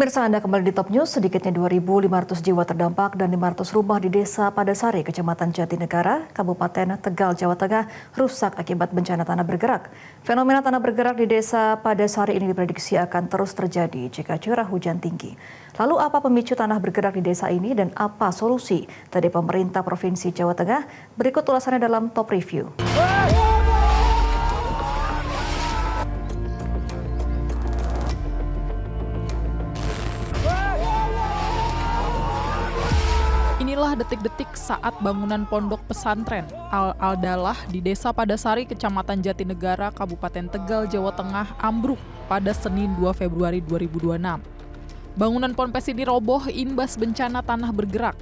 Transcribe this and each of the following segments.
Pemirsa, Anda kembali di Top News. Sedikitnya 2.500 jiwa terdampak dan 500 rumah di Desa Padasari, Kecamatan Jatinegara, Kabupaten Tegal, Jawa Tengah rusak akibat bencana tanah bergerak. Fenomena tanah bergerak di Desa Padasari ini diprediksi akan terus terjadi jika curah hujan tinggi. Lalu apa pemicu tanah bergerak di desa ini dan apa solusi dari pemerintah Provinsi Jawa Tengah? Berikut ulasannya dalam Top Review. Inilah detik-detik saat bangunan pondok pesantren Al-Dalah di Desa Padasari, Kecamatan Jatinegara, Kabupaten Tegal, Jawa Tengah ambruk pada Senin 2 Februari 2026. Bangunan ponpes ini roboh imbas bencana tanah bergerak.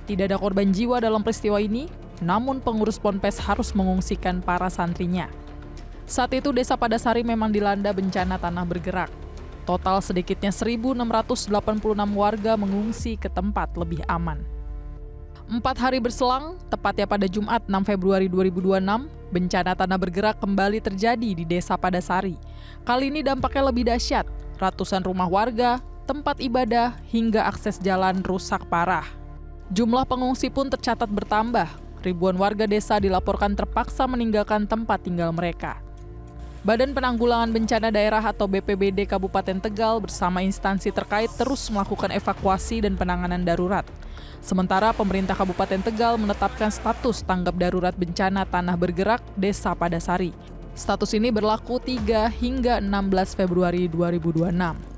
Tidak ada korban jiwa dalam peristiwa ini, namun pengurus ponpes harus mengungsikan para santrinya. Saat itu Desa Padasari memang dilanda bencana tanah bergerak. Total sedikitnya 1.686 warga mengungsi ke tempat lebih aman. 4 hari berselang, tepatnya pada Jumat 6 Februari 2026, bencana tanah bergerak kembali terjadi di Desa Padasari. Kali ini dampaknya lebih dahsyat, ratusan rumah warga, tempat ibadah, hingga akses jalan rusak parah. Jumlah pengungsi pun tercatat bertambah, ribuan warga desa dilaporkan terpaksa meninggalkan tempat tinggal mereka. Badan Penanggulangan Bencana Daerah atau BPBD Kabupaten Tegal bersama instansi terkait terus melakukan evakuasi dan penanganan darurat. Sementara pemerintah Kabupaten Tegal menetapkan status tanggap darurat bencana tanah bergerak Desa Padasari. Status ini berlaku 3 hingga 16 Februari 2026.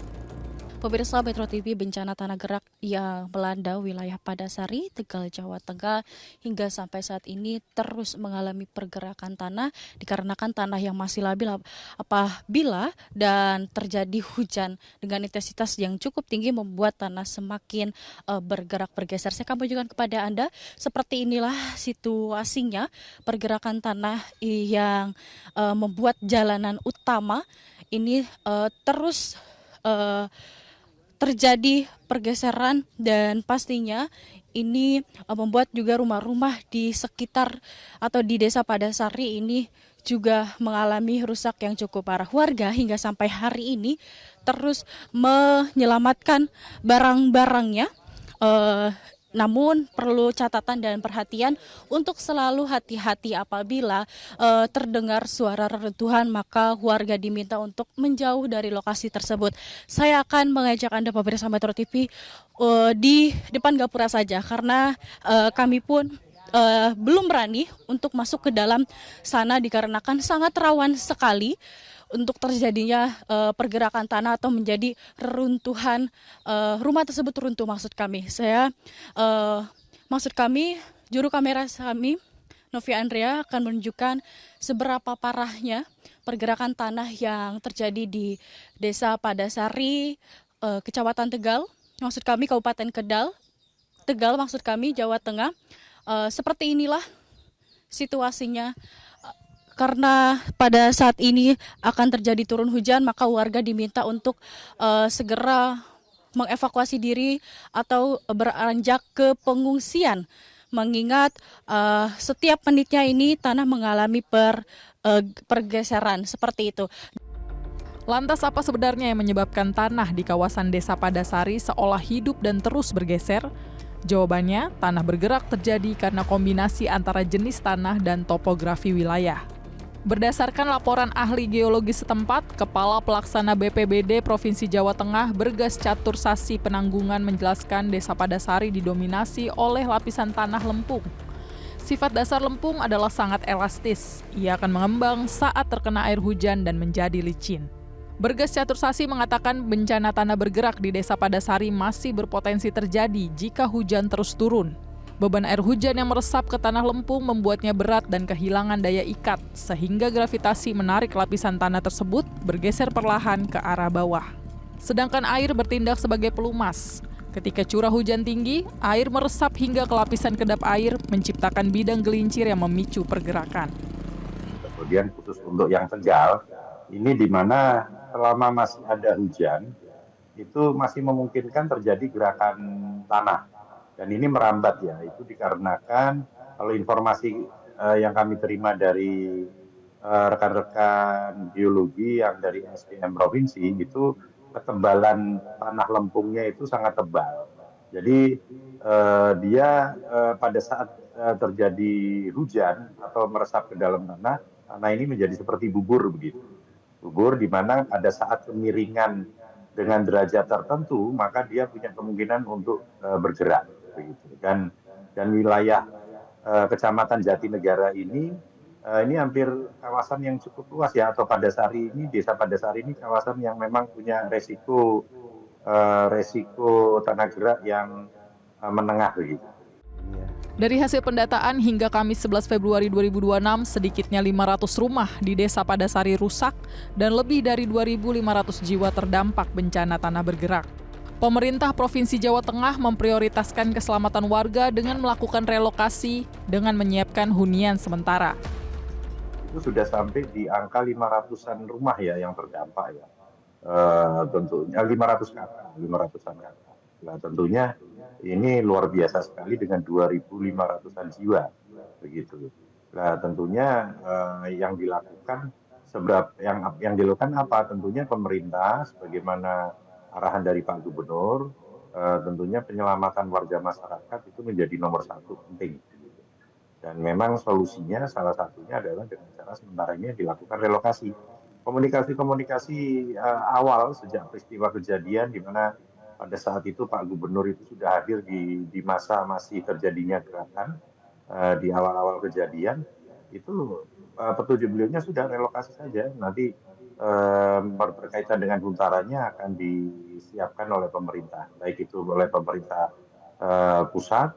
Pemirsa Metro TV, bencana tanah gerak yang melanda wilayah Padasari, Tegal, Jawa Tengah hingga sampai saat ini terus mengalami pergerakan tanah dikarenakan tanah yang masih labil apabila dan terjadi hujan dengan intensitas yang cukup tinggi membuat tanah semakin bergerak bergeser. Saya akan menunjukkan kepada Anda seperti inilah situasinya pergerakan tanah yang membuat jalanan utama ini terus terjadi pergeseran dan pastinya ini membuat juga rumah-rumah di sekitar atau di Desa Padasari ini juga mengalami rusak yang cukup parah. Warga hingga sampai hari ini terus menyelamatkan barang-barangnya. Namun perlu catatan dan perhatian untuk selalu hati-hati apabila terdengar suara reruntuhan, maka warga diminta untuk menjauh dari lokasi tersebut. Saya akan mengajak Anda pemirsa Metro TV di depan gapura saja karena kami pun belum berani untuk masuk ke dalam sana dikarenakan sangat rawan sekali untuk terjadinya pergerakan tanah atau menjadi reruntuhan rumah tersebut runtuh maksud kami. Maksud kami, juru kamera kami, Novi Andrea akan menunjukkan seberapa parahnya pergerakan tanah yang terjadi di Desa Padasari, Kecamatan Tegal, maksud kami Kabupaten Tegal maksud kami Jawa Tengah. Seperti inilah situasinya. Karena pada saat ini akan terjadi turun hujan, maka warga diminta untuk segera mengevakuasi diri atau beranjak ke pengungsian. Mengingat setiap menitnya ini tanah mengalami pergeseran seperti itu. Lantas apa sebenarnya yang menyebabkan tanah di kawasan Desa Padasari seolah hidup dan terus bergeser? Jawabannya, tanah bergerak terjadi karena kombinasi antara jenis tanah dan topografi wilayah. Berdasarkan laporan ahli geologi setempat, Kepala Pelaksana BPBD Provinsi Jawa Tengah Bergas Catur Sasi Penanggungan menjelaskan Desa Padasari didominasi oleh lapisan tanah lempung. Sifat dasar lempung adalah sangat elastis. Ia akan mengembang saat terkena air hujan dan menjadi licin. Bergas Catur Sasi mengatakan bencana tanah bergerak di Desa Padasari masih berpotensi terjadi jika hujan terus turun. Beban air hujan yang meresap ke tanah lempung membuatnya berat dan kehilangan daya ikat, sehingga gravitasi menarik lapisan tanah tersebut bergeser perlahan ke arah bawah. Sedangkan air bertindak sebagai pelumas. Ketika curah hujan tinggi, air meresap hingga ke lapisan kedap air, menciptakan bidang gelincir yang memicu pergerakan. Kemudian khusus untuk yang Tegal, ini di mana selama masih ada hujan, itu masih memungkinkan terjadi gerakan tanah. Dan ini merambat ya, itu dikarenakan kalau informasi yang kami terima dari rekan-rekan geologi yang dari SDM Provinsi itu ketebalan tanah lempungnya itu sangat tebal. Jadi dia pada saat terjadi hujan atau meresap ke dalam tanah ini menjadi seperti bubur begitu. Bubur di mana pada saat kemiringan dengan derajat tertentu, maka dia punya kemungkinan untuk bergerak begitu. Dan wilayah Kecamatan Jatinegara ini hampir kawasan yang cukup luas ya, atau Padasari ini, Desa Padasari ini kawasan yang memang punya resiko tanah gerak yang menengah begitu. Dari hasil pendataan hingga Kamis 11 Februari 2026, sedikitnya 500 rumah di Desa Padasari rusak dan lebih dari 2.500 jiwa terdampak bencana tanah bergerak. Pemerintah Provinsi Jawa Tengah memprioritaskan keselamatan warga dengan melakukan relokasi dengan menyiapkan hunian sementara. Itu sudah sampai di angka 500-an rumah ya yang terdampak ya. Tentunya 500-an kakak. Nah, tentunya ini luar biasa sekali dengan 2.500-an jiwa begitu. Nah, tentunya yang dilakukan yang dilakukan apa? Tentunya pemerintah sebagaimana arahan dari Pak Gubernur, tentunya penyelamatan warga masyarakat itu menjadi nomor satu penting. Dan memang solusinya salah satunya adalah dengan cara sementara ini dilakukan relokasi. Komunikasi awal sejak peristiwa kejadian di mana pada saat itu Pak Gubernur itu sudah hadir di masa masih terjadinya gerakan di awal-awal kejadian, itu petunjuk beliaunya sudah relokasi saja. Nanti berkaitan dengan huntarannya akan disiapkan oleh pemerintah, baik itu oleh pemerintah pusat,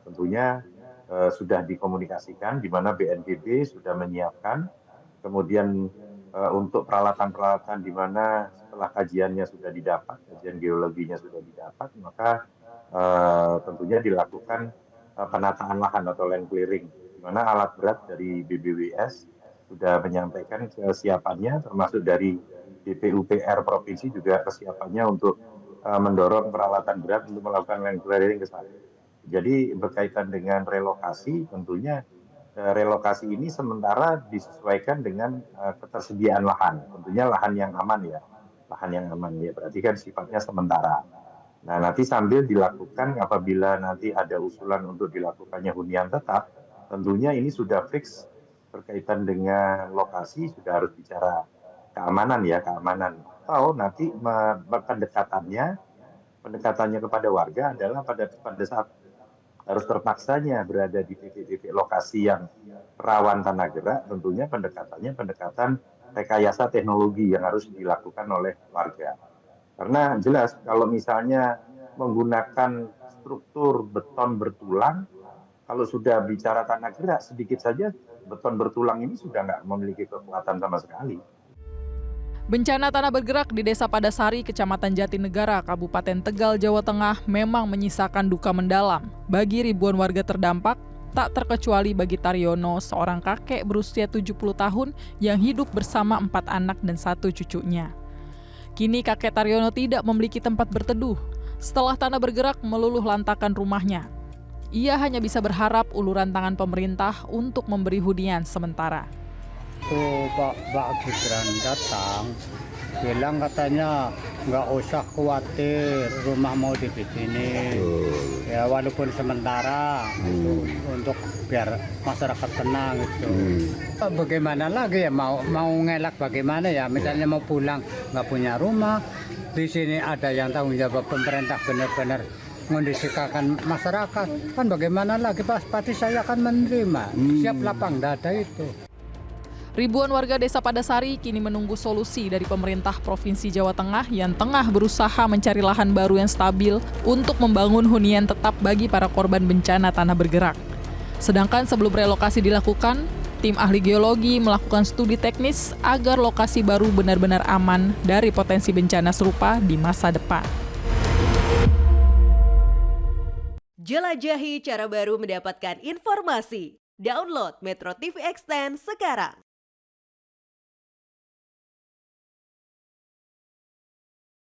tentunya sudah dikomunikasikan di mana BNPB sudah menyiapkan, kemudian untuk peralatan-peralatan di mana setelah kajiannya sudah didapat, kajian geologinya sudah didapat, maka tentunya dilakukan penataan lahan atau land clearing, di mana alat berat dari BBWS sudah menyampaikan kesiapannya, termasuk dari DPUPR Provinsi juga kesiapannya untuk mendorong peralatan berat untuk melakukan land clearing ke sana. Jadi berkaitan dengan relokasi, tentunya relokasi ini sementara disesuaikan dengan ketersediaan lahan, tentunya lahan yang aman ya, berarti kan sifatnya sementara. Nah, nanti sambil dilakukan apabila nanti ada usulan untuk dilakukannya hunian tetap, tentunya ini sudah fix berkaitan dengan lokasi, sudah harus bicara keamanan. Atau nanti pendekatannya kepada warga adalah pada saat harus terpaksanya berada di titik-titik lokasi yang rawan tanah gerak, tentunya pendekatan rekayasa teknologi yang harus dilakukan oleh warga. Karena jelas kalau misalnya menggunakan struktur beton bertulang, kalau sudah bicara tanah gerak, sedikit saja beton bertulang ini sudah nggak memiliki kekuatan sama sekali. Bencana tanah bergerak di Desa Padasari, Kecamatan Jatinegara, Kabupaten Tegal, Jawa Tengah memang menyisakan duka mendalam bagi ribuan warga terdampak, tak terkecuali bagi Taryono, seorang kakek berusia 70 tahun yang hidup bersama 4 anak dan 1 cucunya. Kini kakek Taryono tidak memiliki tempat berteduh setelah tanah bergerak meluluh lantakan rumahnya. Ia hanya bisa berharap uluran tangan pemerintah untuk memberi hunian sementara. Pak Gibran datang, bilang katanya nggak usah khawatir, rumah mau dibikinin. Ya walaupun sementara untuk biar masyarakat tenang gitu. Bagaimana lagi ya mau ngelak bagaimana ya? Misalnya mau pulang nggak punya rumah, di sini ada yang tanggung jawab pemerintah benar-benar mendisikakan masyarakat. Kan bagaimana lagi pasti saya akan menerima, siap lapang dada itu. Ribuan warga Desa Padasari kini menunggu solusi dari pemerintah Provinsi Jawa Tengah yang tengah berusaha mencari lahan baru yang stabil untuk membangun hunian tetap bagi para korban bencana tanah bergerak. Sedangkan sebelum relokasi dilakukan, tim ahli geologi melakukan studi teknis agar lokasi baru benar-benar aman dari potensi bencana serupa di masa depan. Jelajahi cara baru mendapatkan informasi. Download Metro TV Extend sekarang.